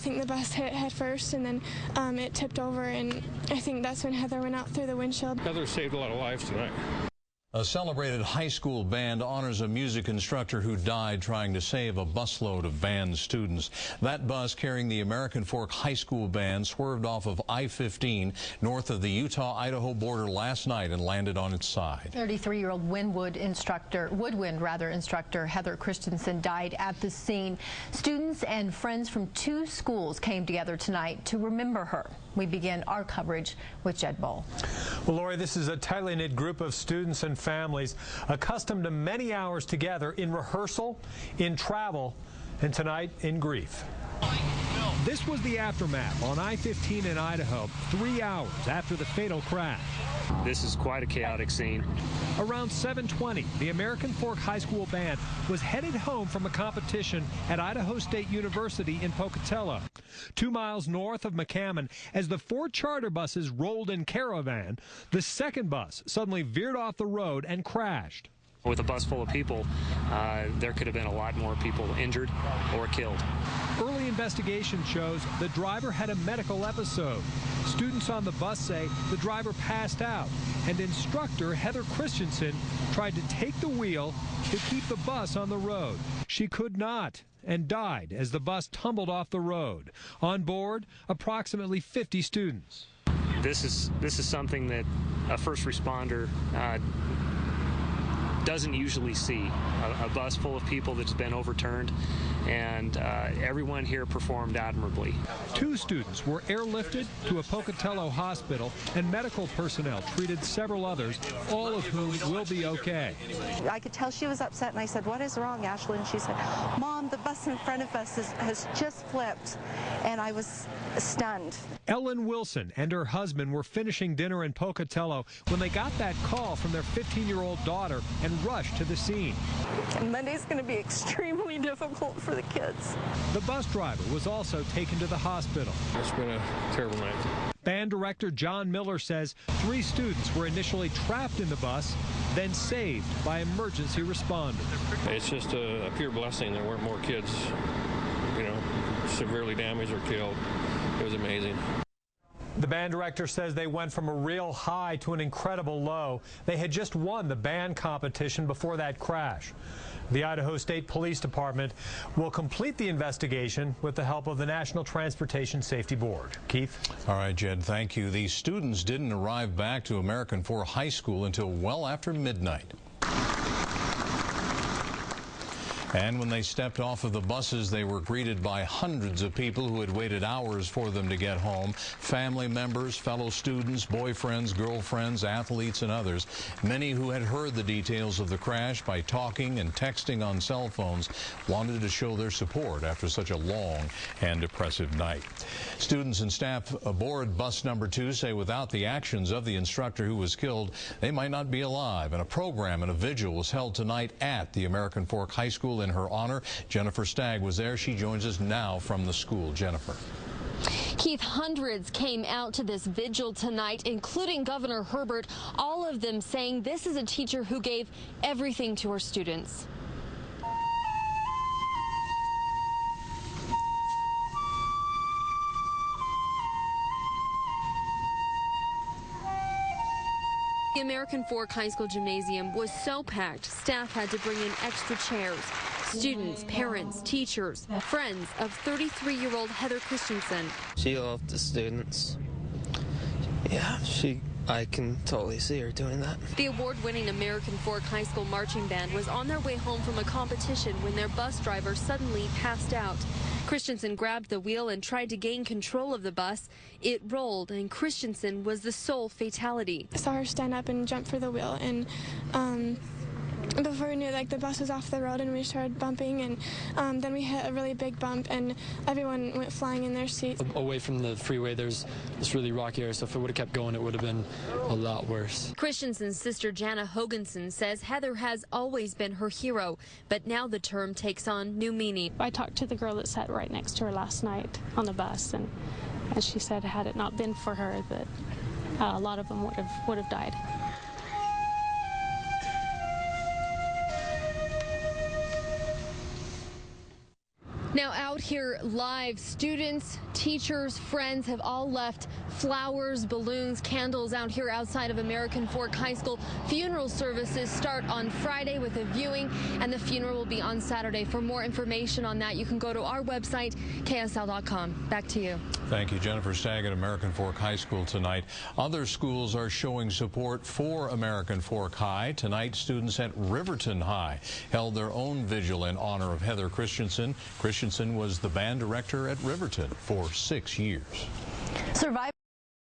think the bus hit head first, and then it tipped over, and I think that's when Heather went out through the windshield. Heather saved a lot of lives tonight. A celebrated high school band honors a music instructor who died trying to save a busload of band students. That bus carrying the American Fork High School band swerved off of I-15 north of the Utah-Idaho border last night and landed on its side. 33-year-old woodwind instructor Heather Christensen died at the scene. Students and friends from 2 schools came together tonight to remember her. We begin our coverage with Jed Bull. Well, Lori, this is a tightly knit group of students and families accustomed to many hours together in rehearsal, in travel, and tonight in grief. This was the aftermath on I-15 in Idaho, 3 hours after the fatal crash. This is quite a chaotic scene. Around 7:20, the American Fork High School band was headed home from a competition at Idaho State University in Pocatello, 2 miles north of McCammon. As the 4 charter buses rolled in caravan, the second bus suddenly veered off the road and crashed. With a bus full of people, there could have been a lot more people injured or killed. Early investigation shows the driver had a medical episode. Students on the bus say the driver passed out, and instructor Heather Christensen tried to take the wheel to keep the bus on the road. She could not and died as the bus tumbled off the road. On board, approximately 50 students. This is something that a first responder doesn't usually see. A bus full of people that's been overturned, and everyone here performed admirably. 2 students were airlifted to a Pocatello hospital, and medical personnel treated several others, all of whom will be okay. I could tell she was upset, and I said, "What is wrong, Ashley?" And she said, "Mom, the bus in front of us has just flipped," and I was stunned. Ellen Wilson and her husband were finishing dinner in Pocatello when they got that call from their 15-year-old daughter and rushed to the scene. Monday's going to be extremely difficult for the kids. The bus driver was also taken to the hospital. It's been a terrible night. Band director John Miller says 3 students were initially trapped in the bus, then saved by emergency responders. It's just a pure blessing there weren't more kids, severely damaged or killed. It was amazing. The band director says they went from a real high to an incredible low. They had just won the band competition before that crash. The Idaho State Police Department will complete the investigation with the help of the National Transportation Safety Board. Keith? All right, Jed, thank you. These students didn't arrive back to American Fork High School until well after midnight. And when they stepped off of the buses, they were greeted by hundreds of people who had waited hours for them to get home. Family members, fellow students, boyfriends, girlfriends, athletes, and others. Many who had heard the details of the crash by talking and texting on cell phones wanted to show their support after such a long and depressive night. Students and staff aboard bus number 2 say without the actions of the instructor who was killed, they might not be alive. And a program and a vigil was held tonight at the American Fork High School in her honor. Jennifer Stagg was there. She joins us now from the school. Jennifer. Keith, hundreds came out to this vigil tonight, including Governor Herbert, all of them saying this is a teacher who gave everything to her students. The American Fork High School gymnasium was so packed, staff had to bring in extra chairs. Students, parents, teachers, friends of 33-year-old Heather Christensen. She loved the students. Yeah, I can totally see her doing that. The award-winning American Fork High School marching band was on their way home from a competition when their bus driver suddenly passed out. Christensen grabbed the wheel and tried to gain control of the bus. It rolled, and Christensen was the sole fatality. I saw her stand up and jump for the wheel, and before we knew it, the bus was off the road and we started bumping, and then we hit a really big bump and everyone went flying in their seats. Away from the freeway, there's this really rocky area, so if it would have kept going, it would have been a lot worse. Christensen's sister Jana Hoganson says Heather has always been her hero, but now the term takes on new meaning. I talked to the girl that sat right next to her last night on the bus, and she said had it not been for her, that a lot of them would have died. Now, out here live. Students, teachers, friends have all left flowers, balloons, candles out here outside of American Fork High School. Funeral services start on Friday with a viewing, and the funeral will be on Saturday. For more information on that, you can go to our website, ksl.com. Back to you. Thank you, Jennifer Stagg at American Fork High School tonight. Other schools are showing support for American Fork High. Tonight, students at Riverton High held their own vigil in honor of Heather Christensen. Christensen was the band director at Riverton for 6 years. Survivors